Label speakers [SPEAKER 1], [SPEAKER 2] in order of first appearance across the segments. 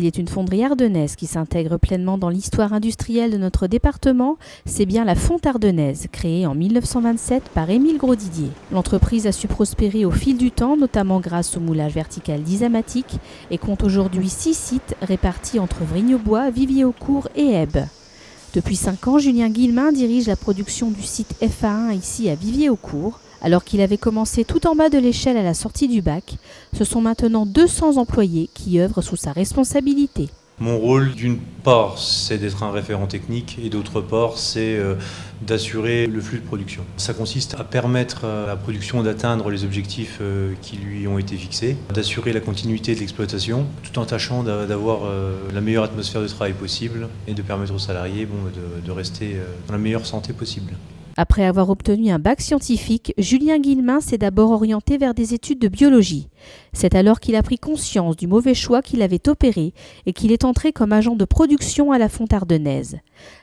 [SPEAKER 1] S'il est une fonderie ardennaise qui s'intègre pleinement dans l'histoire industrielle de notre département, c'est bien la Fonte Ardennaise, créée en 1927 par Émile Grosdidier. L'entreprise a su prospérer au fil du temps, notamment grâce au moulage vertical d'Isamatic, et compte aujourd'hui 6 sites répartis entre Vrigne-aux-Bois, Vivier-au-Court et Ebbe. Depuis 5 ans, Julien Guillemin dirige la production du site FA1 ici à Vivier-au-Court. Alors qu'il avait commencé tout en bas de l'échelle à la sortie du bac, ce sont maintenant 200 employés qui œuvrent sous sa responsabilité.
[SPEAKER 2] Mon rôle, d'une part, c'est d'être un référent technique et d'autre part, c'est d'assurer le flux de production. Ça consiste à permettre à la production d'atteindre les objectifs qui lui ont été fixés, d'assurer la continuité de l'exploitation, tout en tâchant d'avoir la meilleure atmosphère de travail possible et de permettre aux salariés de rester dans la meilleure santé possible.
[SPEAKER 1] Après avoir obtenu un bac scientifique, Julien Guillemin s'est d'abord orienté vers des études de biologie. C'est alors qu'il a pris conscience du mauvais choix qu'il avait opéré et qu'il est entré comme agent de production à la Fonte Ardennaise.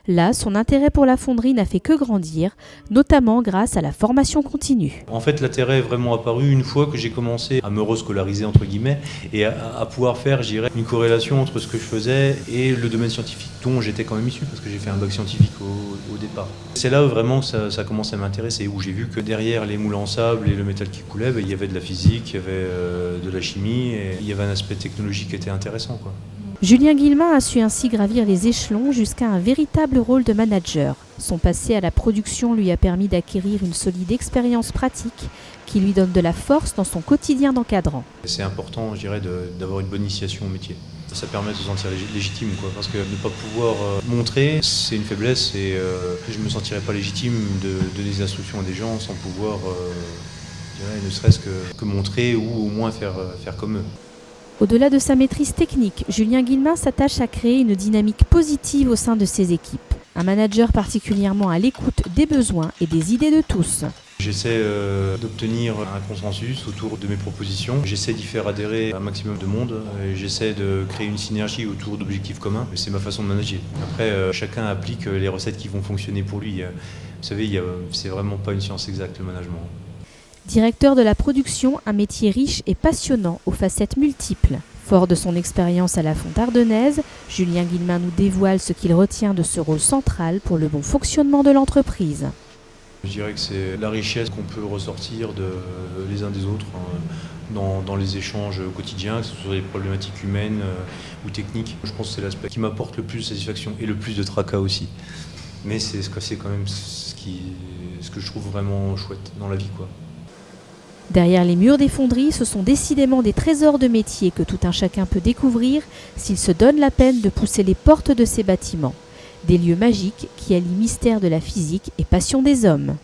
[SPEAKER 1] Là, son intérêt pour la fonderie n'a fait que grandir, notamment grâce à la formation continue.
[SPEAKER 2] En fait, l'intérêt est vraiment apparu une fois que j'ai commencé à me rescolariser, entre guillemets, et à pouvoir faire, je dirais, une corrélation entre ce que je faisais et le domaine scientifique dont j'étais quand même issu, parce que j'ai fait un bac scientifique au départ. C'est là où vraiment ça a commencé à m'intéresser, où j'ai vu que derrière les moules en sable et le métal qui coulait, il y avait de la physique, il y avait de la chimie, et il y avait un aspect technologique qui était intéressant, quoi.
[SPEAKER 1] Julien Guillemin a su ainsi gravir les échelons jusqu'à un véritable rôle de manager. Son passé à la production lui a permis d'acquérir une solide expérience pratique qui lui donne de la force dans son quotidien d'encadrant.
[SPEAKER 2] C'est important, je dirais, d'avoir une bonne initiation au métier. Ça permet de se sentir légitime, quoi, parce que ne pas pouvoir montrer, c'est une faiblesse et je ne me sentirais pas légitime de donner des instructions à des gens sans pouvoir, je dirais, ne serait-ce que montrer ou au moins faire comme eux.
[SPEAKER 1] Au-delà de sa maîtrise technique, Julien Guillemin s'attache à créer une dynamique positive au sein de ses équipes. Un manager particulièrement à l'écoute des besoins et des idées de tous.
[SPEAKER 2] J'essaie d'obtenir un consensus autour de mes propositions. J'essaie d'y faire adhérer un maximum de monde. J'essaie de créer une synergie autour d'objectifs communs. C'est ma façon de manager. Après, chacun applique les recettes qui vont fonctionner pour lui. Vous savez, c'est vraiment pas une science exacte, le management.
[SPEAKER 1] Directeur de la production, un métier riche et passionnant aux facettes multiples. Fort de son expérience à la Fonte Ardennaise, Julien Guillemin nous dévoile ce qu'il retient de ce rôle central pour le bon fonctionnement de l'entreprise.
[SPEAKER 2] Je dirais que c'est la richesse qu'on peut ressortir les uns des autres dans les échanges quotidiens, que ce soit des problématiques humaines ou techniques. Je pense que c'est l'aspect qui m'apporte le plus de satisfaction et le plus de tracas aussi. Mais c'est quand même ce que je trouve vraiment chouette dans la vie, quoi.
[SPEAKER 1] Derrière les murs des fonderies, ce sont décidément des trésors de métier que tout un chacun peut découvrir s'il se donne la peine de pousser les portes de ces bâtiments. Des lieux magiques qui allient mystère de la physique et passion des hommes.